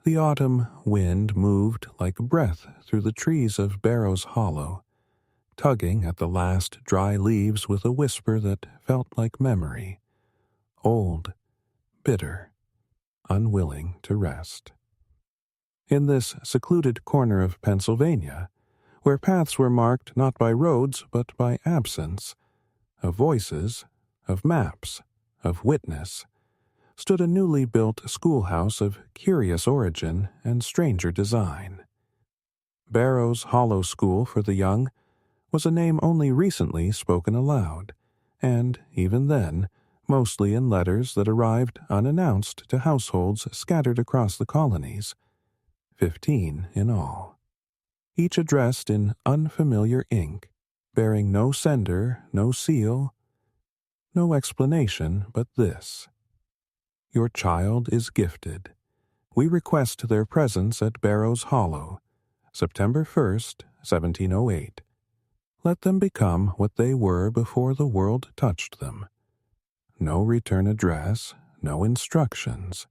The autumn wind moved like a breath through the trees of Barrow's Hollow, tugging at the last dry leaves with a whisper that felt like memory, old, bitter, unwilling to rest. In this secluded corner of Pennsylvania, where paths were marked not by roads but by absence, of voices, of maps, of witness, stood a newly built schoolhouse of curious origin and stranger design. Barrow's Hollow School for the Young was a name only recently spoken aloud, and, even then, mostly in letters that arrived unannounced to households scattered across the colonies, 15 in all, each addressed in unfamiliar ink, bearing no sender, no seal, no explanation but this: Your child is gifted. We request their presence at Barrow's Hollow, September 1st, 1708. Let them become what they were before the world touched them. No return address, no instructions.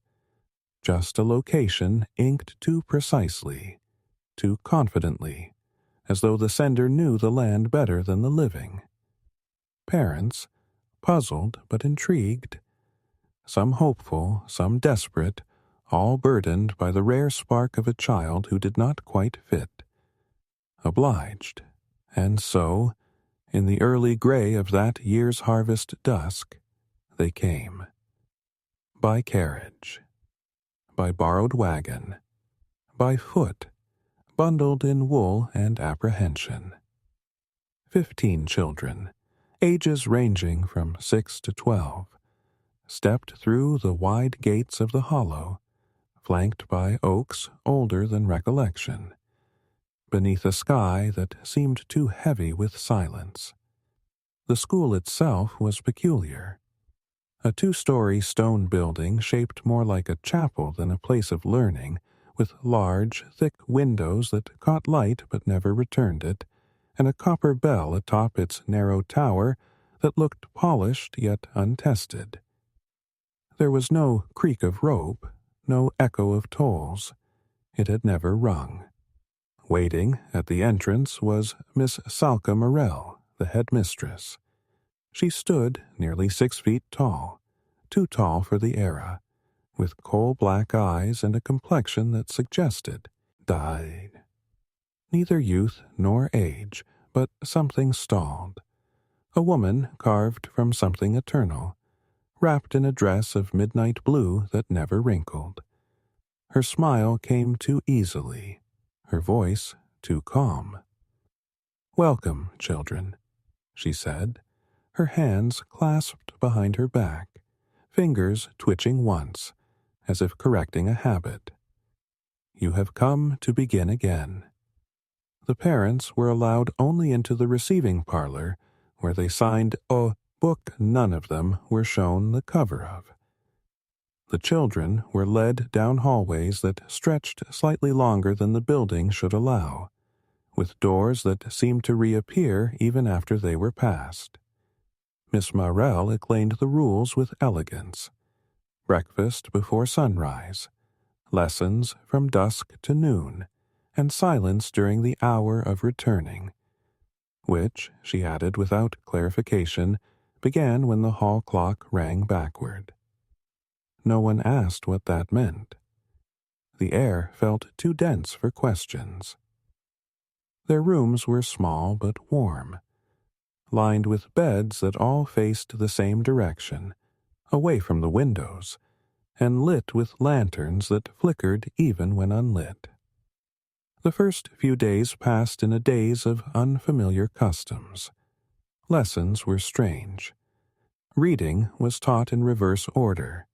Just a location inked too precisely, too confidently, as though the sender knew the land better than the living. Parents, puzzled but intrigued, some hopeful, some desperate, all burdened by the rare spark of a child who did not quite fit. Obliged, and so, in the early gray of that year's harvest dusk, they came. By carriage, by borrowed wagon, by foot, bundled in wool and apprehension. 15 children, ages ranging from 6 to 12, stepped through the wide gates of the hollow, flanked by oaks older than recollection, beneath a sky that seemed too heavy with silence. The school itself was peculiar. A 2-story stone building shaped more like a chapel than a place of learning, with large, thick windows that caught light but never returned it, and a copper bell atop its narrow tower that looked polished yet untested. There was no creak of rope, no echo of tolls. It had never rung. Waiting at the entrance was Miss Salka Morell, the headmistress. She stood nearly 6 feet tall, too tall for the era, with coal-black eyes and a complexion that suggested died. Neither youth nor age, but something stalled. A woman carved from something eternal, wrapped in a dress of midnight blue that never wrinkled. Her smile came too easily, her voice too calm. "Welcome, children," she said, her hands clasped behind her back, fingers twitching once, as if correcting a habit. "You have come to begin again." The parents were allowed only into the receiving parlor, where they signed a book none of them were shown the cover of. The children were led down hallways that stretched slightly longer than the building should allow, with doors that seemed to reappear even after they were passed. Miss Morell explained the rules with elegance. Breakfast before sunrise, lessons from dusk to noon, and silence during the hour of returning, which, she added without clarification, began when the hall clock rang backward. No one asked what that meant. The air felt too dense for questions. Their rooms were small but warm, lined with beds that all faced the same direction, away from the windows, and lit with lanterns that flickered even when unlit. The first few days passed in a daze of unfamiliar customs. Lessons were strange. Reading was taught in reverse order,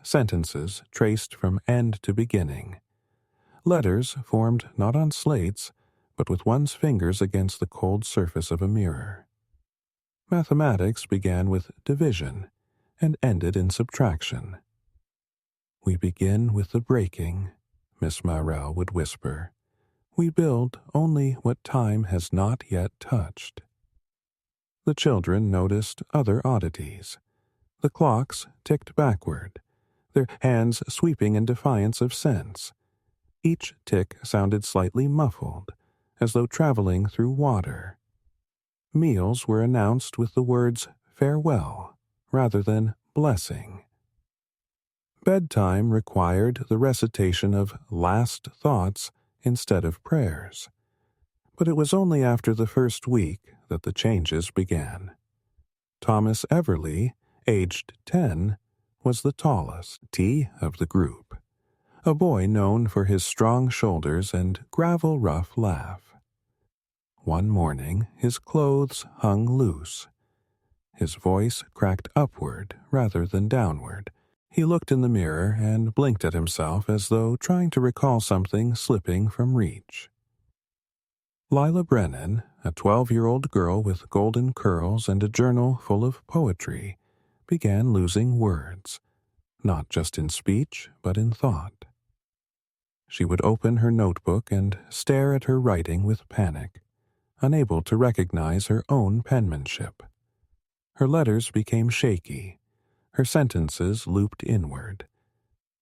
sentences traced from end to beginning. Letters formed not on slates, but with one's fingers against the cold surface of a mirror. Mathematics began with division and ended in subtraction. "We begin with the breaking," Miss Morell would whisper. "We build only what time has not yet touched." The children noticed other oddities. The clocks ticked backward, their hands sweeping in defiance of sense, Each tick sounded slightly muffled, as though traveling through water. Meals were announced with the words farewell rather than blessing. Bedtime required the recitation of last thoughts instead of prayers, but it was only after the first week that the changes began. Thomas Everly, aged 10, was the tallest T of the group, a boy known for his strong shoulders and gravel-rough laugh. One morning, his clothes hung loose. His voice cracked upward rather than downward. He looked in the mirror and blinked at himself as though trying to recall something slipping from reach. Lila Brennan, a 12-year-old girl with golden curls and a journal full of poetry, began losing words, not just in speech, but in thought. She would open her notebook and stare at her writing with panic, unable to recognize her own penmanship. Her letters became shaky, her sentences looped inward.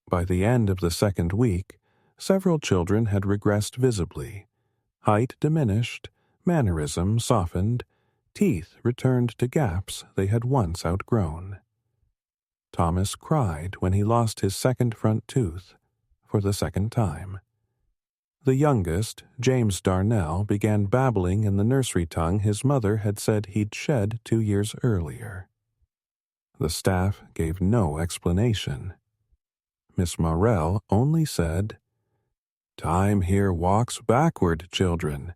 By the end of the second week, several children had regressed visibly. Height diminished, mannerism softened, teeth returned to gaps they had once outgrown. Thomas cried when he lost his second front tooth for the second time. The youngest, James Darnell, began babbling in the nursery tongue his mother had said he'd shed 2 years earlier. The staff gave no explanation. Miss Morrell only said, "Time here walks backward, children,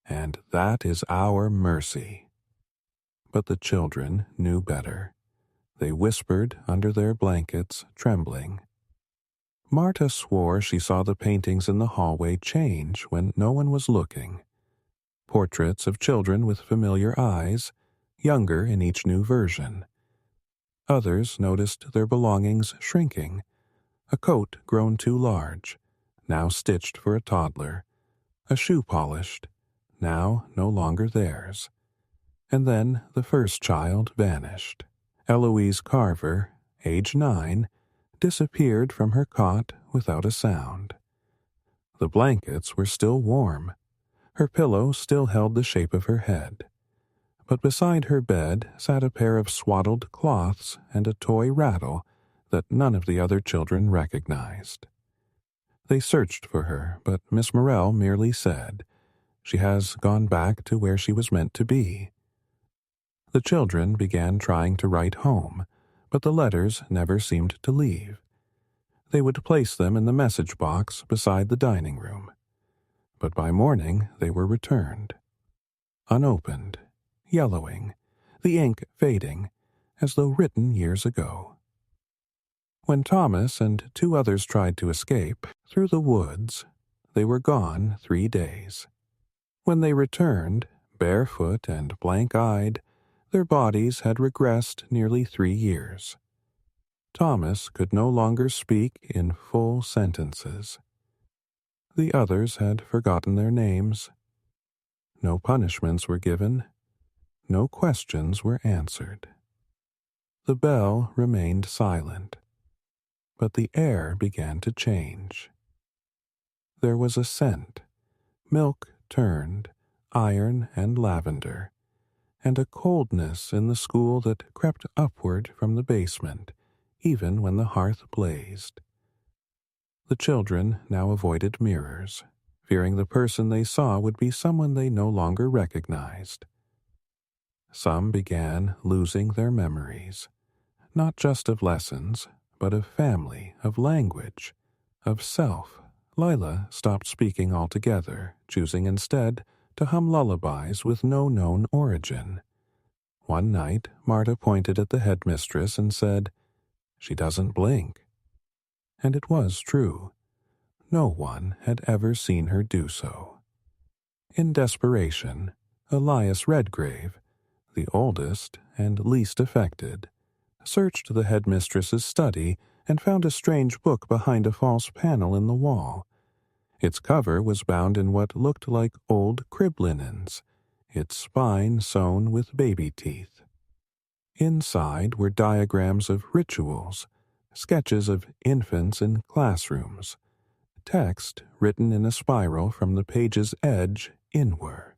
and that is our mercy." But the children knew better. They whispered under their blankets, trembling. Marta swore she saw the paintings in the hallway change when no one was looking. Portraits of children with familiar eyes, younger in each new version. Others noticed their belongings shrinking, a coat grown too large, now stitched for a toddler, a shoe polished, now no longer theirs. And then the first child vanished. Eloise Carver, age 9, disappeared from her cot without a sound. The blankets were still warm. Her pillow still held the shape of her head. But beside her bed sat a pair of swaddled cloths and a toy rattle that none of the other children recognized. They searched for her, but Miss Morrell merely said, "She has gone back to where she was meant to be." The children began trying to write home, but the letters never seemed to leave. They would place them in the message box beside the dining room. But by morning they were returned. Unopened, yellowing, the ink fading, as though written years ago. When Thomas and 2 others tried to escape through the woods, they were gone 3 days. When they returned, barefoot and blank-eyed, their bodies had regressed nearly 3 years. Thomas could no longer speak in full sentences. The others had forgotten their names. No punishments were given. No questions were answered. The bell remained silent, but the air began to change. There was a scent, milk turned, iron and lavender, and a coldness in the school that crept upward from the basement, even when the hearth blazed. The children now avoided mirrors, fearing the person they saw would be someone they no longer recognized. Some began losing their memories, not just of lessons, but of family, of language, of self. Lila stopped speaking altogether, choosing instead to hum lullabies with no known origin. One night, Marta pointed at the headmistress and said, "She doesn't blink." And it was true. No one had ever seen her do so. In desperation, Elias Redgrave, the oldest and least affected, searched the headmistress's study and found a strange book behind a false panel in the wall. Its cover was bound in what looked like old crib linens, its spine sewn with baby teeth. Inside were diagrams of rituals, sketches of infants in classrooms, text written in a spiral from the page's edge inward.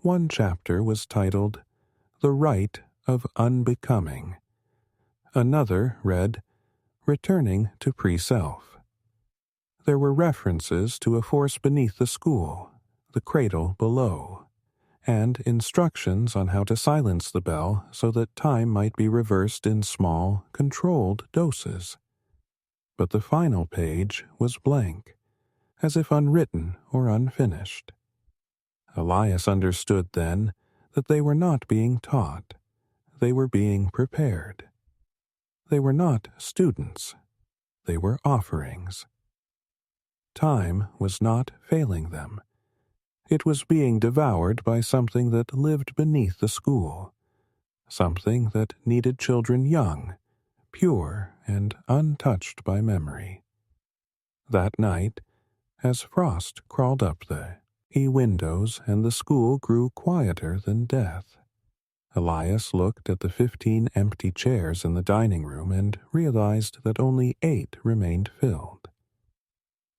One chapter was titled The Rite of Unbecoming. Another read Returning to Pre-Self. There were references to a force beneath the school, the cradle below, and instructions on how to silence the bell so that time might be reversed in small, controlled doses. But the final page was blank, as if unwritten or unfinished. Elias understood then that they were not being taught, they were being prepared. They were not students, they were offerings. Time was not failing them. It was being devoured by something that lived beneath the school, something that needed children young, pure, and untouched by memory. That night, as frost crawled up the windows and the school grew quieter than death, Elias looked at the 15 empty chairs in the dining room and realized that only 8 remained filled.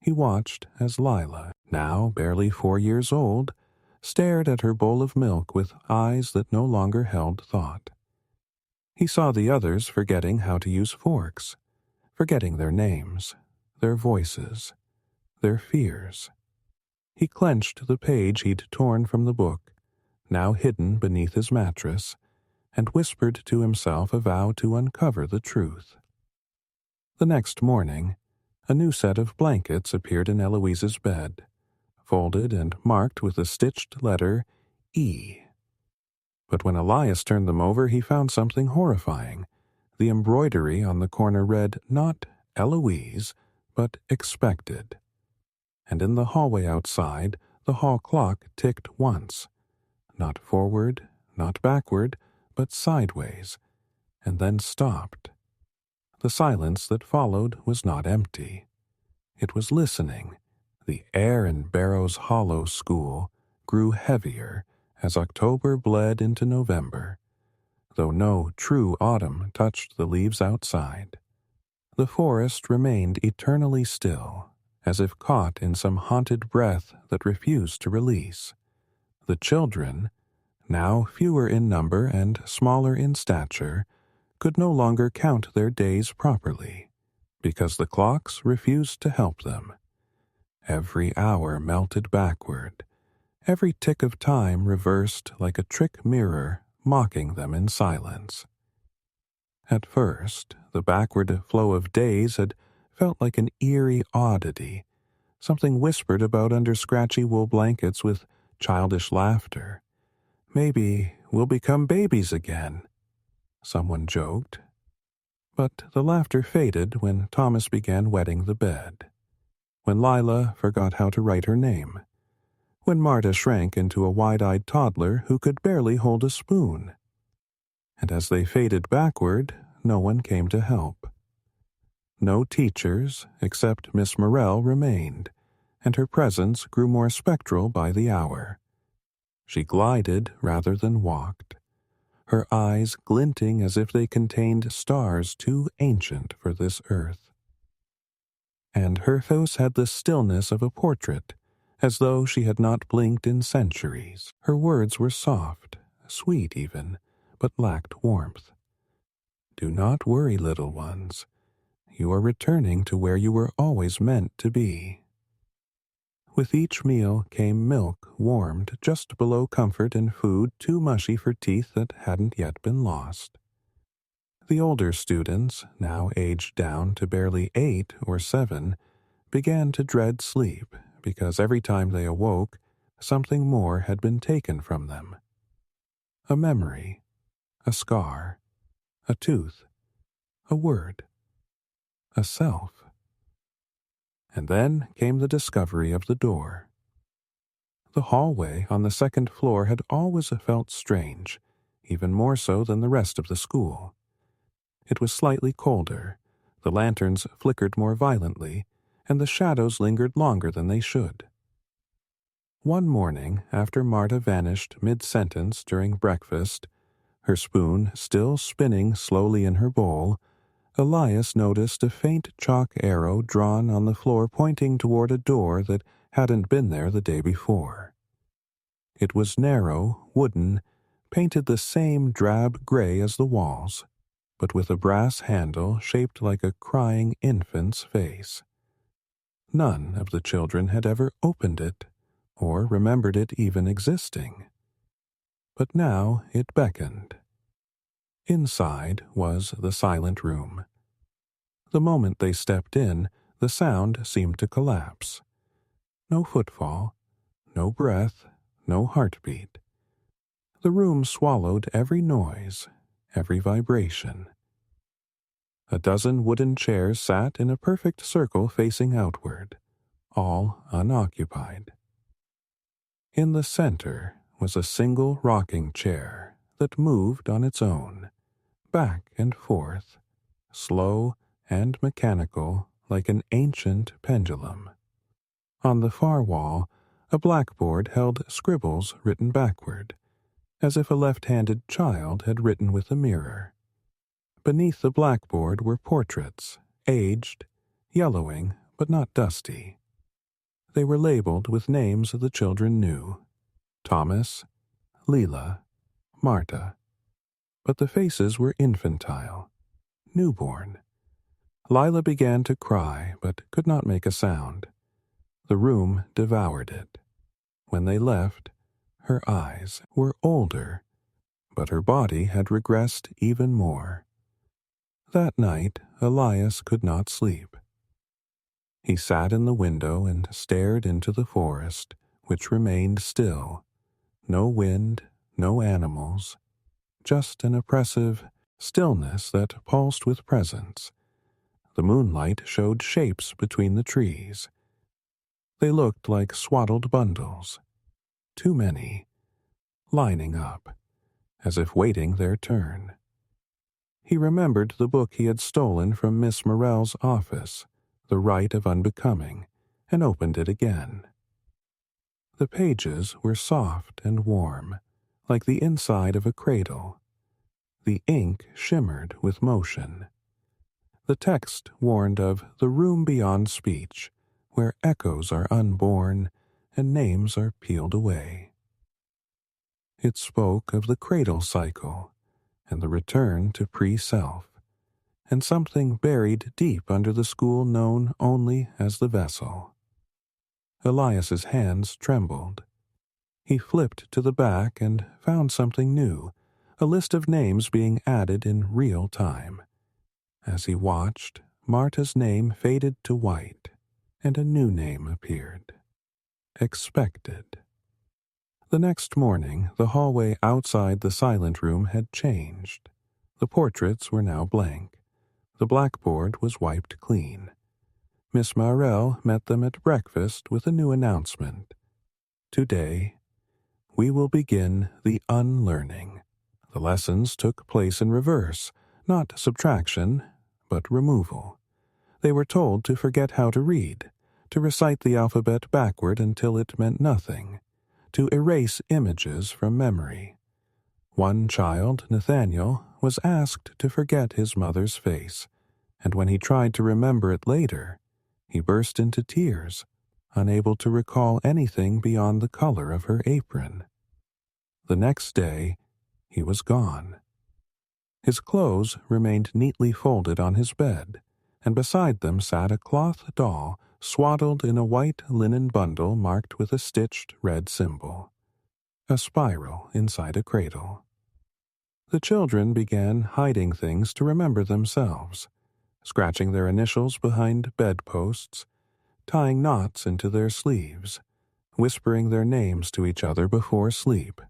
He watched as Lila, now barely 4 years old, stared at her bowl of milk with eyes that no longer held thought. He saw the others forgetting how to use forks, forgetting their names, their voices, their fears. He clenched the page he'd torn from the book, now hidden beneath his mattress, and whispered to himself a vow to uncover the truth. The next morning, a new set of blankets appeared in Eloise's bed, folded and marked with the stitched letter E. But when Elias turned them over, he found something horrifying. The embroidery on the corner read not Eloise, but expected. And in the hallway outside, the hall clock ticked once, not forward, not backward, but sideways, and then stopped. The silence that followed was not empty. It was listening. The air in Barrow's hollow school grew heavier as October bled into November, though no true autumn touched the leaves outside. The forest remained eternally still, as if caught in some haunted breath that refused to release. The children, now fewer in number and smaller in stature, could no longer count their days properly, because the clocks refused to help them. Every hour melted backward, every tick of time reversed like a trick mirror, mocking them in silence. At first, the backward flow of days had felt like an eerie oddity, something whispered about under scratchy wool blankets with childish laughter. Maybe we'll become babies again, someone joked. But the laughter faded when Thomas began wetting the bed, when Lila forgot how to write her name, when Marta shrank into a wide-eyed toddler who could barely hold a spoon. And as they faded backward, no one came to help. No teachers, except Miss Morrell, remained, and her presence grew more spectral by the hour. She glided rather than walked, her eyes glinting as if they contained stars too ancient for this earth. And her face had the stillness of a portrait, as though she had not blinked in centuries. Her words were soft, sweet even, but lacked warmth. Do not worry, little ones. You are returning to where you were always meant to be. With each meal came milk warmed just below comfort and food too mushy for teeth that hadn't yet been lost. The older students, now aged down to barely 8 or 7, began to dread sleep because every time they awoke, something more had been taken from them. A memory, a scar, a tooth, a word, a self. And then came the discovery of the door. The hallway on the second floor had always felt strange, even more so than the rest of the school. It was slightly colder, the lanterns flickered more violently, and the shadows lingered longer than they should. One morning, after Marta vanished mid-sentence during breakfast, her spoon still spinning slowly in her bowl, Elias noticed a faint chalk arrow drawn on the floor pointing toward a door that hadn't been there the day before. It was narrow, wooden, painted the same drab gray as the walls, but with a brass handle shaped like a crying infant's face. None of the children had ever opened it, or remembered it even existing. But now it beckoned. Inside was the silent room. The moment they stepped in, the sound seemed to collapse. No footfall, no breath, no heartbeat. The room swallowed every noise, every vibration. A dozen wooden chairs sat in a perfect circle facing outward, all unoccupied. In the center was a single rocking chair that moved on its own, back and forth, slow and mechanical like an ancient pendulum. On the far wall, a blackboard held scribbles written backward, as if a left-handed child had written with a mirror. Beneath the blackboard were portraits, aged, yellowing, but not dusty. They were labeled with names the children knew: Thomas, Leela, Marta. But the faces were infantile, newborn. Lila began to cry, but could not make a sound. The room devoured it. When they left, her eyes were older, but her body had regressed even more. That night, Elias could not sleep. He sat in the window and stared into the forest, which remained still. No wind, no animals, just an oppressive stillness that pulsed with presence. The moonlight showed shapes between the trees. They looked like swaddled bundles, too many, lining up, as if waiting their turn. He remembered the book he had stolen from Miss Morell's office, The Right of Unbecoming, and opened it again. The pages were soft and warm, like the inside of a cradle. The ink shimmered with motion. The text warned of the room beyond speech, where echoes are unborn and names are peeled away. It spoke of the cradle cycle and the return to pre-self, and something buried deep under the school known only as the vessel. Elias's hands trembled. He flipped to the back and found something new, a list of names being added in real time. As he watched, Marta's name faded to white, and a new name appeared. Expected. The next morning, the hallway outside the silent room had changed. The portraits were now blank. The blackboard was wiped clean. Miss Morell met them at breakfast with a new announcement. Today, we will begin the unlearning. The lessons took place in reverse, not subtraction, but removal. They were told to forget how to read, to recite the alphabet backward until it meant nothing, to erase images from memory. One child, Nathaniel, was asked to forget his mother's face, and when he tried to remember it later, he burst into tears, unable to recall anything beyond the color of her apron. The next day, he was gone. His clothes remained neatly folded on his bed, and beside them sat a cloth doll swaddled in a white linen bundle marked with a stitched red symbol, a spiral inside a cradle. The children began hiding things to remember themselves, scratching their initials behind bedposts, tying knots into their sleeves, whispering their names to each other before sleep.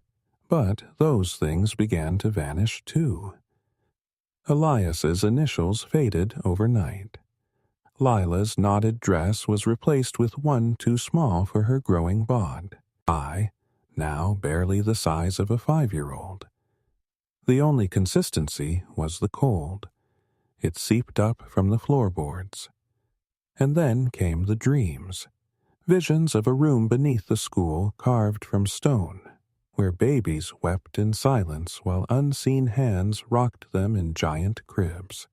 But those things began to vanish too. Elias's initials faded overnight. Lila's knotted dress was replaced with one too small for her growing bod. Now barely the size of a 5-year-old. The only consistency was the cold. It seeped up from the floorboards. And then came the dreams, visions of a room beneath the school carved from stone, where babies wept in silence while unseen hands rocked them in giant cribs.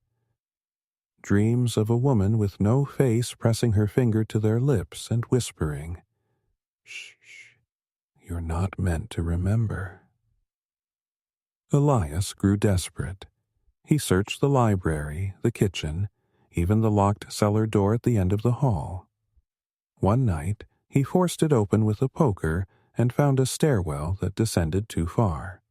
dreams of a woman with no face pressing her finger to their lips and whispering, "Shh, shh, you're not meant to remember." Elias grew desperate. He searched the library, the kitchen, even the locked cellar door at the end of the hall. One night, he forced it open with a poker and found a stairwell that descended too far.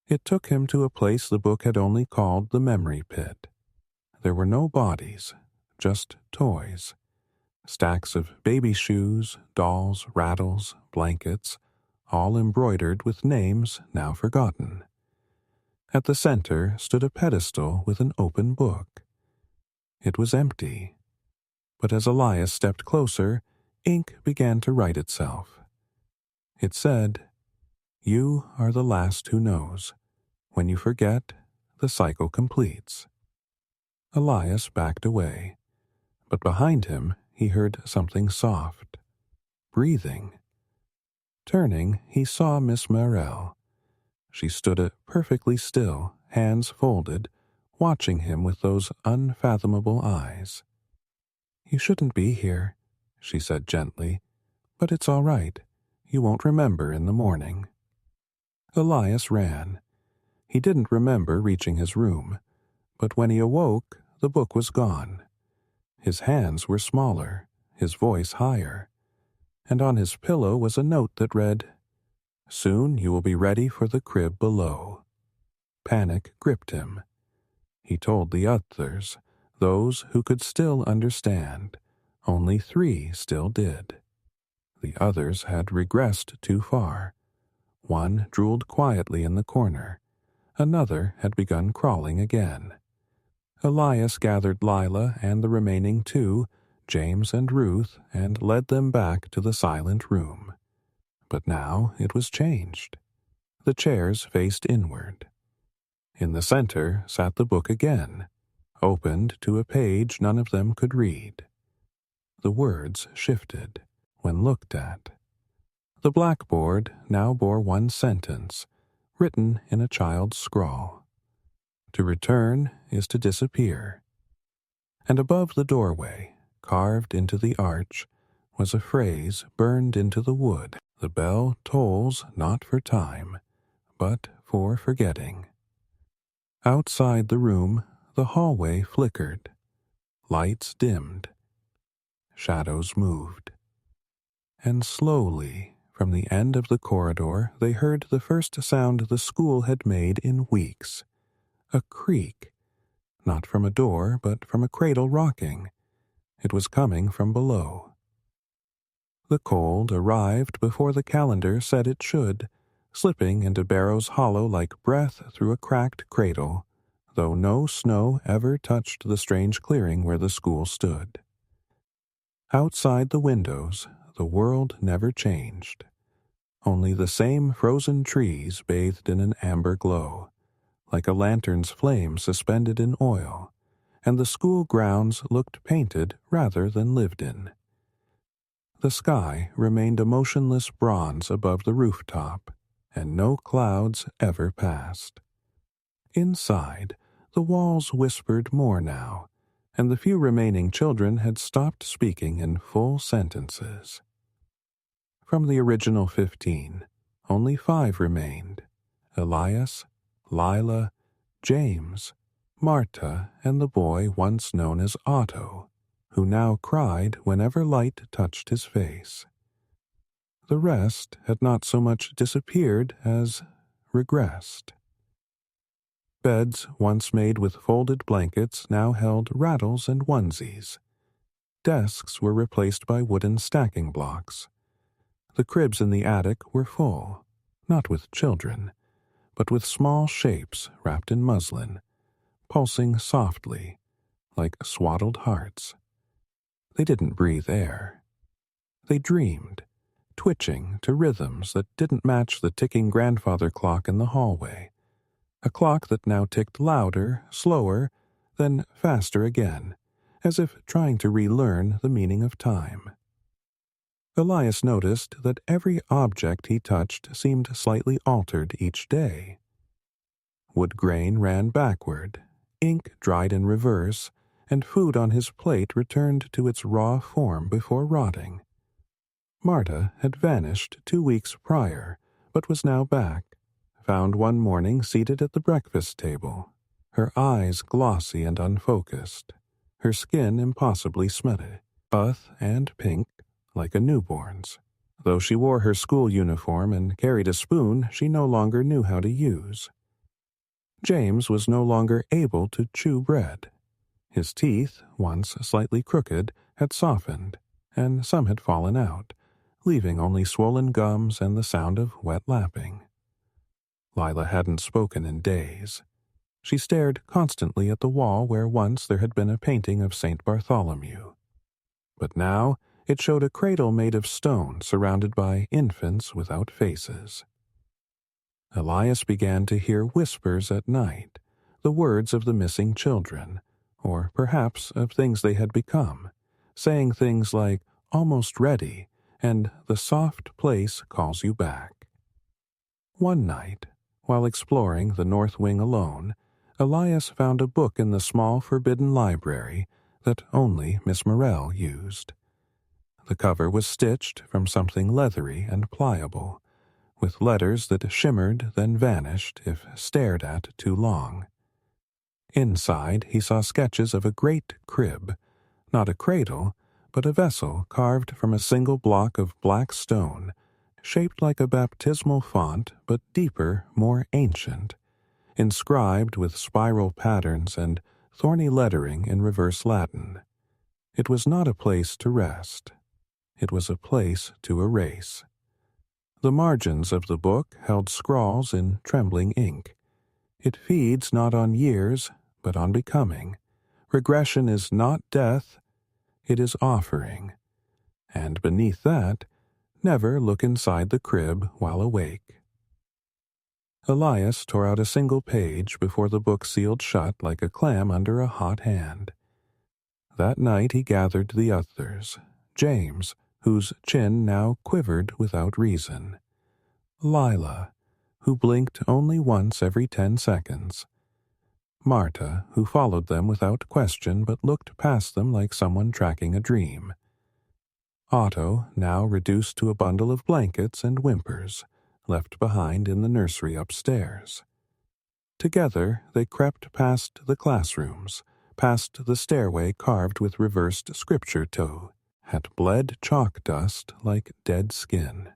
It took him to a place the book had only called the memory pit. There were no bodies, just toys. Stacks of baby shoes, dolls, rattles, blankets, all embroidered with names now forgotten. At the center stood a pedestal with an open book. It was empty, but as Elias stepped closer, ink began to write itself. It said, "You are the last who knows. When you forget, the cycle completes." Elias backed away, but behind him he heard something soft, breathing. Turning, he saw Miss Morel. She stood perfectly still, hands folded, watching him with those unfathomable eyes. "You shouldn't be here," she said gently, "but it's all right. You won't remember in the morning." Elias ran. He didn't remember reaching his room, but when he awoke, the book was gone. His hands were smaller, his voice higher, and on his pillow was a note that read, "Soon you will be ready for the crib below." Panic gripped him. He told the others, those who could still understand. Only 3 still did. The others had regressed too far. One drooled quietly in the corner. Another had begun crawling again. Elias gathered Lila and the remaining 2, James and Ruth, and led them back to the silent room. But now it was changed. The chairs faced inward. In the center sat the book again, opened to a page none of them could read. The words shifted when looked at. The blackboard now bore one sentence, written in a child's scrawl. "To return is to disappear." And above the doorway, carved into the arch, was a phrase burned into the wood. "The bell tolls not for time, but for forgetting." Outside the room, the hallway flickered. Lights dimmed. Shadows moved. And slowly, from the end of the corridor, they heard the first sound the school had made in weeks. A creak. Not from a door, but from a cradle rocking. It was coming from below. The cold arrived before the calendar said it should, slipping into Barrow's hollow like breath through a cracked cradle, though no snow ever touched the strange clearing where the school stood. Outside the windows, the world never changed. Only the same frozen trees bathed in an amber glow, like a lantern's flame suspended in oil, and the school grounds looked painted rather than lived in. The sky remained a motionless bronze above the rooftop, and no clouds ever passed. Inside, the walls whispered more now, and the few remaining children had stopped speaking in full sentences. From the original 15, only 5 remained: Elias, Lila, James, Marta, and the boy once known as Otto, who now cried whenever light touched his face. The rest had not so much disappeared as regressed. Beds once made with folded blankets now held rattles and onesies. Desks were replaced by wooden stacking blocks. The cribs in the attic were full, not with children, but with small shapes wrapped in muslin, pulsing softly, like swaddled hearts. They didn't breathe air. They dreamed, twitching to rhythms that didn't match the ticking grandfather clock in the hallway, a clock that now ticked louder, slower, then faster again, as if trying to relearn the meaning of time. Elias noticed that every object he touched seemed slightly altered each day. Wood grain ran backward, ink dried in reverse, and food on his plate returned to its raw form before rotting. Marta had vanished 2 weeks prior, but was now back, found one morning seated at the breakfast table, her eyes glossy and unfocused, her skin impossibly smutty, buff and pink, like a newborn's. Though she wore her school uniform and carried a spoon she no longer knew how to use. James was no longer able to chew bread. His teeth, once slightly crooked, had softened, and some had fallen out, leaving only swollen gums and the sound of wet lapping. Lila hadn't spoken in days. She stared constantly at the wall where once there had been a painting of St. Bartholomew. But now it showed a cradle made of stone surrounded by infants without faces. Elias began to hear whispers at night, the words of the missing children, or perhaps of things they had become, saying things like, "almost ready," and "the soft place calls you back." One night, while exploring the north wing alone, Elias found a book in the small forbidden library that only Miss Morrell used. The cover was stitched from something leathery and pliable, with letters that shimmered then vanished if stared at too long. Inside he saw sketches of a great crib, not a cradle, but a vessel carved from a single block of black stone, shaped like a baptismal font but deeper, more ancient, inscribed with spiral patterns and thorny lettering in reverse Latin. It was not a place to rest. It was a place to erase. The margins of the book held scrawls in trembling ink. It feeds not on years, but on becoming. Regression is not death, it is offering. And beneath that, never look inside the crib while awake. Elias tore out a single page before the book sealed shut like a clam under a hot hand. That night he gathered the others, James, whose chin now quivered without reason, Lila, who blinked only once every 10 seconds, Marta, who followed them without question but looked past them like someone tracking a dream, Otto, now reduced to a bundle of blankets and whimpers, left behind in the nursery upstairs. Together they crept past the classrooms, past the stairway carved with reversed scripture toe, had bled chalk dust like dead skin.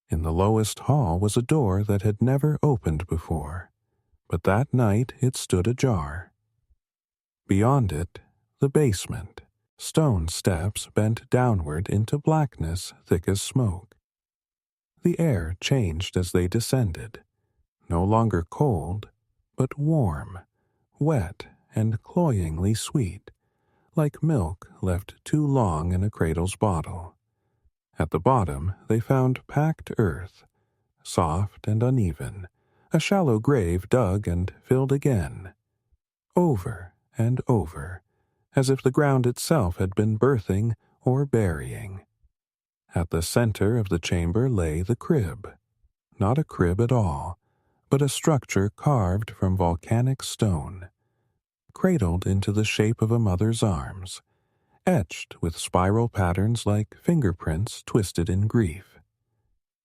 In the lowest hall was a door that had never opened before, but that night it stood ajar. Beyond it, the basement, stone steps bent downward into blackness thick as smoke. The air changed as they descended, no longer cold, but warm, wet, and cloyingly sweet, like milk left too long in a cradle's bottle. At the bottom they found packed earth, soft and uneven, a shallow grave dug and filled again, over and over, as if the ground itself had been birthing or burying. At the center of the chamber lay the crib, not a crib at all, but a structure carved from volcanic stone, cradled into the shape of a mother's arms, etched with spiral patterns like fingerprints twisted in grief.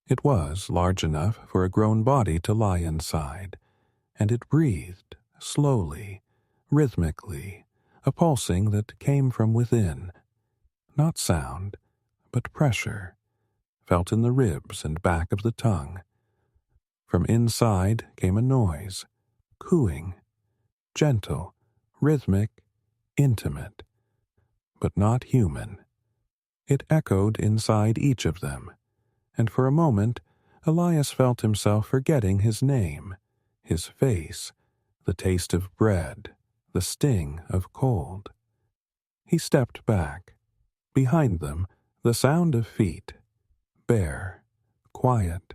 It was large enough for a grown body to lie inside, and it breathed, slowly, rhythmically, a pulsing that came from within, not sound, but pressure, felt in the ribs and back of the tongue. From inside came a noise, cooing, gentle, rhythmic, intimate, but not human. It echoed inside each of them, and for a moment Elias felt himself forgetting his name, his face, the taste of bread, the sting of cold. He stepped back. Behind them, the sound of feet, bare, quiet,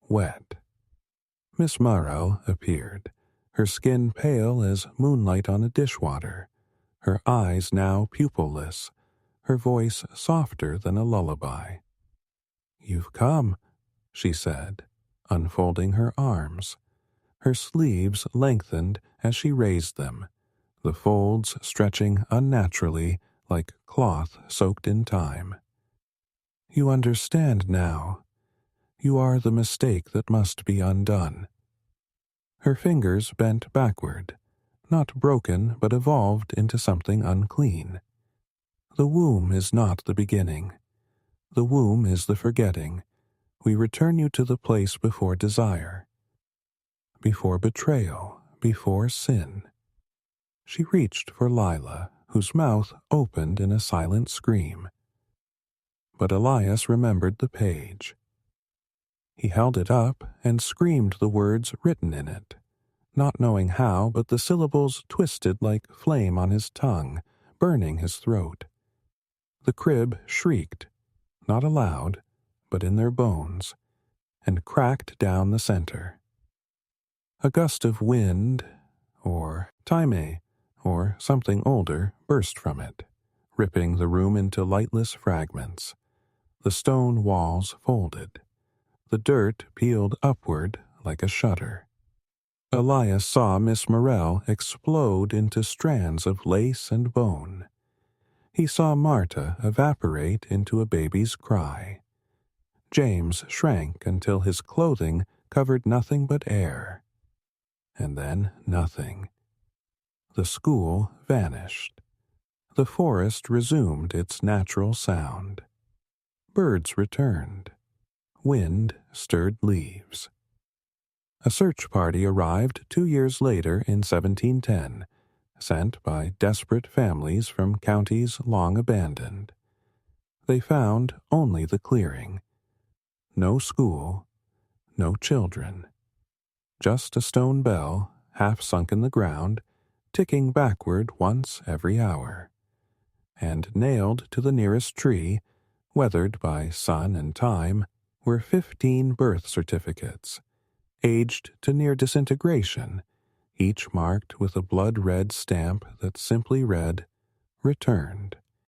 wet. Miss Morrell appeared, her skin pale as moonlight on a dishwater, her eyes now pupilless, her voice softer than a lullaby. "You've come," she said, unfolding her arms. Her sleeves lengthened as she raised them, the folds stretching unnaturally like cloth soaked in time. You understand now. You are the mistake that must be undone. Her fingers bent backward, not broken but evolved into something unclean. The womb is not the beginning. The womb is the forgetting. We return you to the place before desire, before betrayal, before sin. She reached for Lila, whose mouth opened in a silent scream. But Elias remembered the page. He held it up and screamed the words written in it, not knowing how, but the syllables twisted like flame on his tongue, burning his throat. The crib shrieked, not aloud, but in their bones, and cracked down the center. A gust of wind, or time, or something older, burst from it, ripping the room into lightless fragments. The stone walls folded. The dirt peeled upward like a shutter. Elias saw Miss Morrell explode into strands of lace and bone. He saw Marta evaporate into a baby's cry. James shrank until his clothing covered nothing but air. And then nothing. The school vanished. The forest resumed its natural sound. Birds returned. Wind stirred leaves. A search party arrived 2 years later in 1710, sent by desperate families from counties long abandoned. They found only the clearing. No school, no children. Just a stone bell, half sunk in the ground, ticking backward once every hour. And nailed to the nearest tree, weathered by sun and time, were 15 birth certificates, aged to near disintegration, each marked with a blood-red stamp that simply read, "Returned."